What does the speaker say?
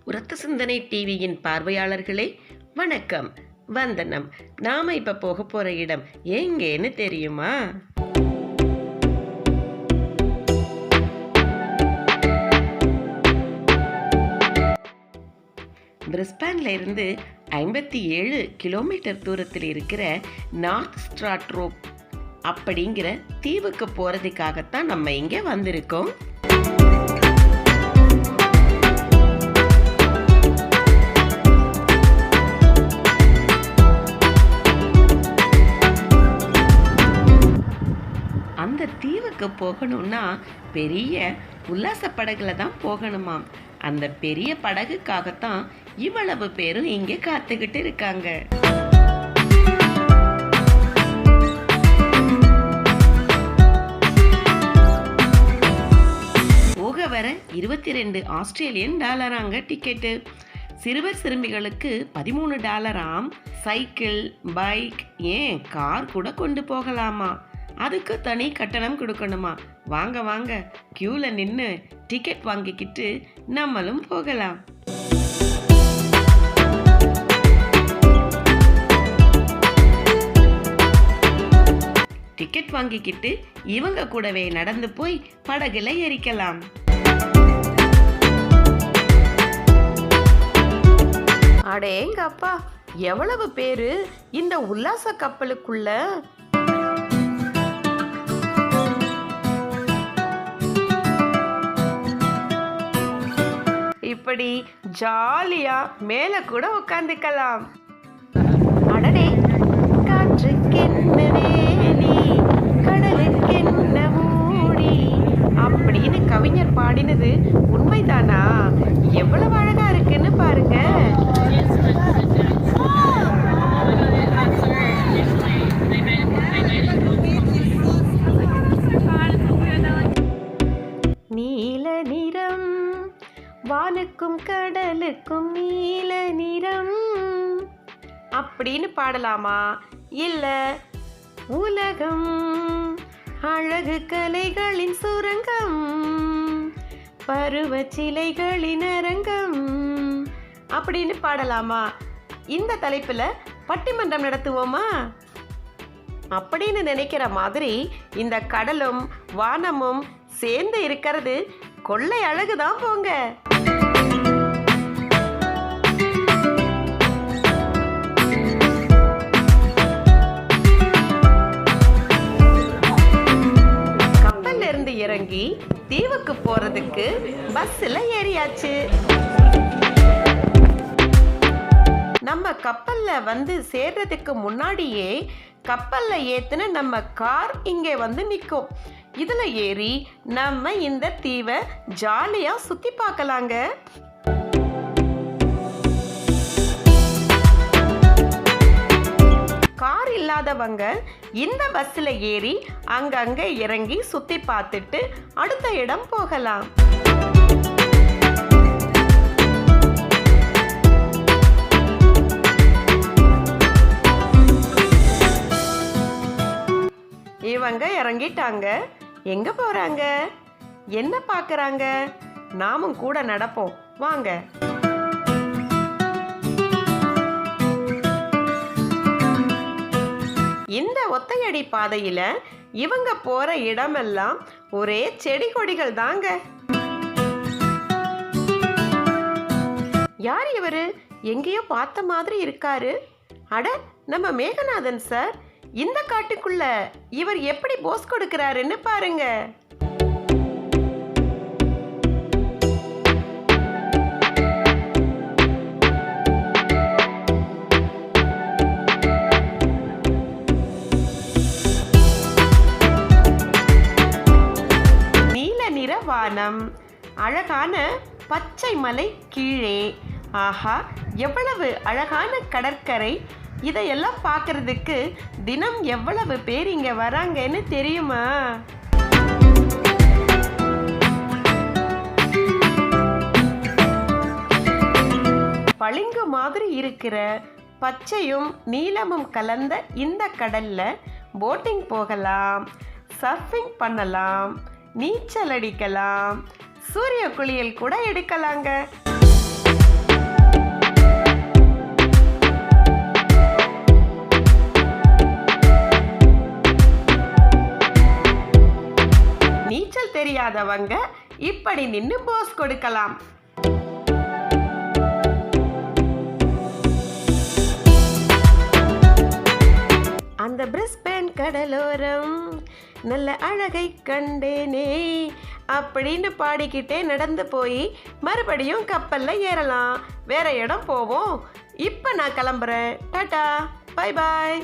உரத்த சிந்தனை டிவியின் பார்வையாளர்களே வணக்கம், வந்தனம். நாம இப்ப போக போற இடம் எங்கேன்னு தெரியுமா? பிரிஸ்பேன்ல இருந்து 57 கிலோமீட்டர் தூரத்தில் இருக்கிற நார்த் ஸ்ட்ராட்ரோப் அப்படிங்கிற தீவுக்கு போறதுக்காகத்தான் நம்ம இங்க வந்திருக்கோம். அந்த தீவுக்கு போகணும்னா பெரிய உல்லாச படகுல தான் போகணுமாம். அந்த பெரிய படகுக்காகத்தான் இவ்வளவு பேரும் இங்கே காத்துக்கிட்டு இருக்காங்க. போக வர 22 ஆஸ்திரேலியன் டாலராங்க டிக்கெட்டு. சிறுவர் சிறுமிகளுக்கு $13. சைக்கிள், பைக், ஏன் கார் கூட கொண்டு போகலாமா. அதுக்கு தனி கட்டணம் கொடுக்கணுமா. வாங்க வாங்க, கியூல நின்று டிக்கெட் வாங்கிக்கிட்டு நம்மளும் போகலாம். டிக்கெட் வாங்கிக்கிட்டு இவங்க கூடவே நடந்து போய் படகுல ஏறிக்கலாம். அடேங்க அப்பா, எவ்வளவு பேரு இந்த உல்லாச கப்பலுக்குள்ள! இப்படி ஜாலியா மேல கூட உட்காந்துக்கலாம். அடடே, காற்றுக்கென்ன வேலி, கடலுக்கென்ன மூடி அப்படின்னு கவிஞர் பாடினது உண்மைதானா? எவ்வளவு அழகா இருக்குன்னு பாருங்க. நீல நிறம், வானுக்கும் கடலுக்கும் நீல நிறம் அப்படின்னு பாடலாமா? இல்ல உலகம் அழகு கலைகளின் சுரங்கம், பருவ சிலைகளின் அரங்கம் அப்படின்னு பாடலாமா? இந்த தலைப்புல பட்டிமன்றம் நடத்துவோமா அப்படின்னு நினைக்கிற மாதிரி இந்த கடலும் வானமும் சேர்ந்து இருக்கிறது கொள்ளை அழகுதான் போங்க. கப்பல்ல இருந்து இறங்கி தீவுக்கு போறதுக்கு பஸ்ல ஏறியாச்சு. நம்ம கப்பல்ல வந்து சேர்றதுக்கு முன்னாடியே கப்பல்ல ஏத்துன நம்ம கார் இங்கே வந்து நிற்கும். இதுல ஏறி நம்ம இந்த தீவை ஜாலியா சுத்தி பார்க்கலாங்க. கார் இல்லாதவங்க இந்த பஸ்ல ஏறி அங்கங்க இறங்கி சுத்தி பார்த்துட்டு அடுத்த இடம் போகலாம். இவங்க இறங்கிட்டாங்க. எங்க போறாங்க, என்ன பார்க்கறாங்க? நாமும் கூட நடப்போம் வாங்க. இந்த ஒத்தையடி பாதையில இவங்க போற இடமெல்லாம் ஒரே செடி கொடிகள் தாங்க. யார் இவரு? எங்கேயோ பார்த்த மாதிரி இருக்காரு. அட, நம்ம மேகநாதன் சார். இந்த காட்டுக்குள்ள இவர் எப்படி போஸ் கொடுக்கிறாருன்னு பாருங்க. நீல நிற வானம், அழகான பச்சை மலை கீழே. ஆஹா, எவ்வளவு அழகான கடற்கரை! இதையெல்லாம் பார்க்கறதுக்கு தினம் எவ்வளவு பேர் இங்க வராங்கன்னு தெரியுமா? பளிங்கு மாதிரி இருக்கிற பச்சையும் நீலமும் கலந்த இந்த கடல்ல போட்டிங் போகலாம், சர்ஃபிங் பண்ணலாம், நீச்சல் அடிக்கலாம், சூரிய குளியல் கூட எடுக்கலாங்க. நீச்சல் தெரியாதவங்க இப்படி நின்னு போஸ் கொடுக்கலாம். அந்த பிரிஸ்பேன் கடலோரம் நல்ல அழகை கண்டேனே அப்படின்னு பாடிக்கிட்டே நடந்து போய் மறுபடியும் கப்பல்ல ஏறலாம். வேற இடம் போவோம். இப்போ நான் கிளம்புறேன். Tata, bye bye.